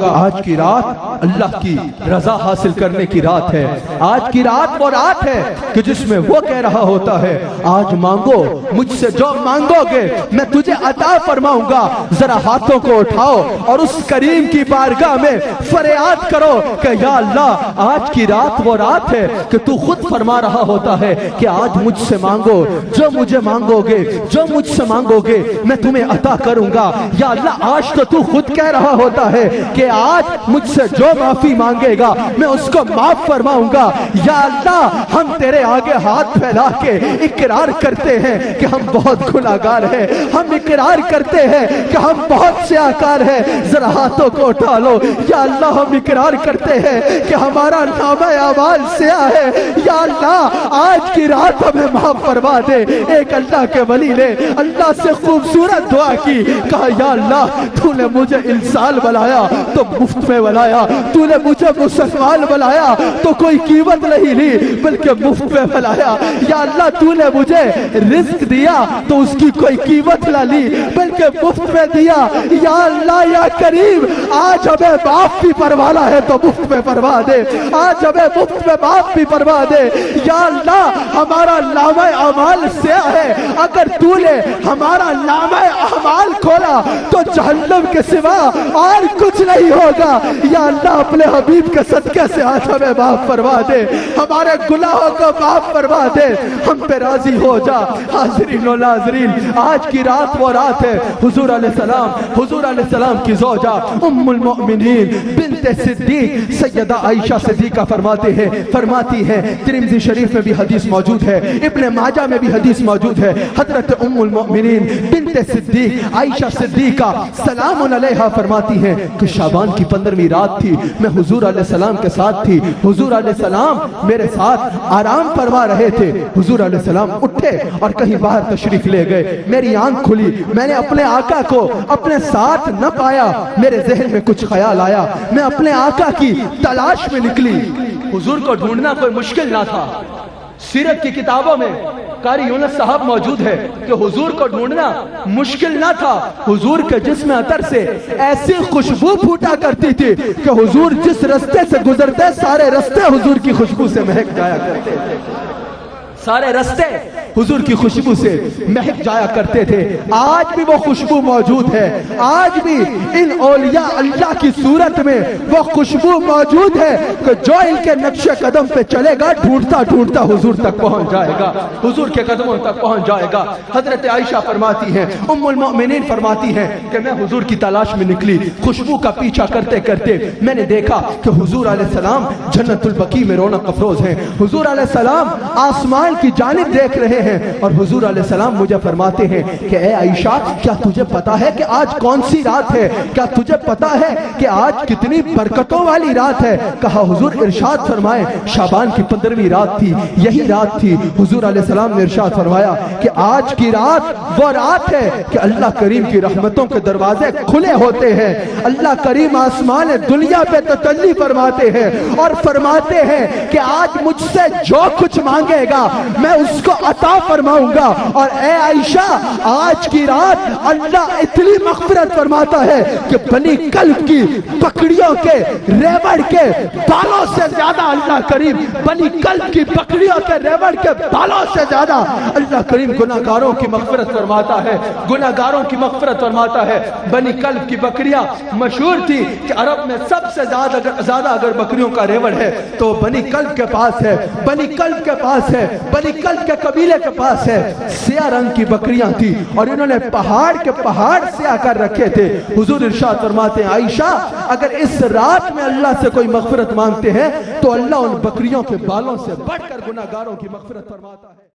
आज की रात अल्लाह की रजा हासिल करने की रात है। आज की रात वो रात है कि जिसमें वो कह रहा होता है, आज मांगो मुझसे जो मांगोगे मैं तुझे अता फरमाऊंगा। जरा हाथों को उठाओ और उस करीम की बारगाह में फरियाद करो कि या अल्लाह, आज की रात वो रात है कि तू खुद फरमा रहा होता है कि आज मुझसे मांगो, जो मुझे मांगोगे, जो मुझसे मांगोगे मैं तुम्हें अता करूंगा। या अल्लाह, आज तो तू खुद कह रहा होता है कि आज मुझसे जो माफी मांगेगा मैं उसको माफ फरमाऊंगा। या अल्लाह, हम तेरे आगे हाथ फैला के इकरार करते हैं कि हम बहुत गुनाहगार हैं, हम इकरार करते हैं कि हम बहुत स्याहकार हैं। जरा हाथों को उठा लो। या अल्लाह, हम इकरार करते हैं कि हमारा नामा अमाल स्याह है। या अल्लाह, आज की रात हमें माफ फरमा दे। एक अल्लाह के वली ने अल्लाह से खूबसूरत दुआ की, कहा या अल्लाह, तूने मुझे इंसान बनाया तो मुफ्त में बनाया, तूने मुझे मुसलमान बनाया तो कोई कीमत नहीं ली बल्कि मुफ्त में बनाया। या अल्लाह, तूने मुझे रिस्क दिया तो उसकी कोई कीमत ना ली बल्कि मुफ्त में दिया। या अल्लाह, या करीम, आज हमें माफ भी परवाना है तो मुफ्त में परवा दे, आज हमें मुफ्त में माफ भी परवा दे। या अल्लाह, हमारा नामा अमाल से है, अगर तूने हमारा नामा अमाल खोला तो जहन्नम के सिवा और कुछ नहीं होगा। या अल्लाह, अपने हबीब के सदके से आज हमें माफ फरमा दे, हमारे गुनाहों को माफ फरमा दे, हम पे राजी हो जा। हाज़रीन व नाज़रीन, आज की रात वो रात है हुजूर अलैहिस्सलाम की ज़ौजा उम्मुल मोमिनीन बिन्ते सिद्दीक सैयदा आयशा सिद्दीका फरमाती है, तिरमिज़ी शरीफ में भी हदीस मौजूद है, इब्ने माजा में भी हदीस मौजूद है। हज़रत उम्मुल मोमिनीन बिन्ते सिद्दीक आयशा सिद्दीका सलामुन अलैहा फरमाती है कि शाबान की 15वीं रात थी, मैं हुजूर अलैहिस्सलाम के साथ थी। हुजूर अलैहिस्सलाम मेरे साथ आराम फरमा रहे थे। हुजूर अलैहिस्सलाम उठे और कहीं बाहर तशरीफ ले गए। मेरी आंख खुली, मैंने अपने आका को अपने साथ न पाया। मेरे जहन में कुछ ख्याल आया, मैं अपने आका की तलाश में निकली। हुजूर को ढूंढना कोई मुश्किल ना था। सीरत की किताबों में कारी यूनुस साहब मौजूद है कि हुजूर को ढूंढना मुश्किल ना था। हुजूर के जिस्म अतर से ऐसी खुशबू फूटा करती थी कि हुजूर जिस रास्ते से गुजरते सारे रास्ते हुजूर की खुशबू से महक जाया करते थे, सारे रास्ते हुजूर की खुशबू से महक जाया करते थे। आज भी वो खुशबू मौजूद है, आज भी इन औलिया अल्लाह की सूरत में वो खुशबू मौजूद है कि जो इनके नक्शे कदम पे चलेगा ढूंढता ढूंढता हुजूर तक पहुंच जाएगा, हुजूर के कदमों तक पहुंच जाएगा। हजरत आयशा फरमाती है, उम्मुल मोमिनीन फरमाती है कि मैं हुजूर की तलाश में निकली। खुशबू का पीछा करते करते मैंने देखा कि हुजूर अलैहिस्सलाम जन्नतुल बकी में रौनक अफरोज हैं। हुजूर अलैहिस्सलाम आसमान की जानिब देख रहे हैं और हुजूर अलैहिस्सलाम मुझे फरमाते हैं कि ए आयशा, क्या तुझे पता है कि आज कौन सी रात है? क्या तुझे पता है कि आज कितनी बरकतों वाली रात है? कहा हुजूर इरशाद फरमाए, शाबान की 15वीं रात थी, यही रात थी। हुजूर अलैहिस्सलाम ने इरशाद फरमाया कि आज की रात वो रात है कि अल्लाह करीम की रहमतों के दरवाजे खुले होते हैं। अल्लाह करीम आसमान दुनिया पे तसल्ली फरमाते हैं और फरमाते हैं कि आज मुझसे जो कुछ मांगेगा मैं उसको अता फरमाऊंगा। और ए आयशा, आज की रात अल्लाह इतनी मग़फ़िरत फरमाता है कि बनी कल्ब की बकरियों के रेवड़ के बालों से ज्यादा अल्लाह करीम, बनी कल्ब की बकरियों के रेवड़ के बालों से ज्यादा अल्लाह करीम गुनाहगारों की मग़फ़िरत फरमाता है, गुनाहगारों की मग़फ़िरत फरमाता है। बनी कल्ब की बकरियां मशहूर थी कि अरब में सबसे ज्यादा अगर बकरियों का रेवड़ है तो बनी कल्ब के पास है, बनी कल्ब के पास है, बनी कल्ब के कबीले के पास है। सिया रंग की बकरियां थी और इन्होंने पहाड़ के पहाड़ सिया कर रखे थे। हुजूर इरशाद फरमाते हैं, आयशा, अगर इस रात में अल्लाह से कोई मग़फ़िरत मांगते हैं तो अल्लाह उन बकरियों के बालों से बढ़कर गुनाहगारों की मग़फ़िरत फरमाता है।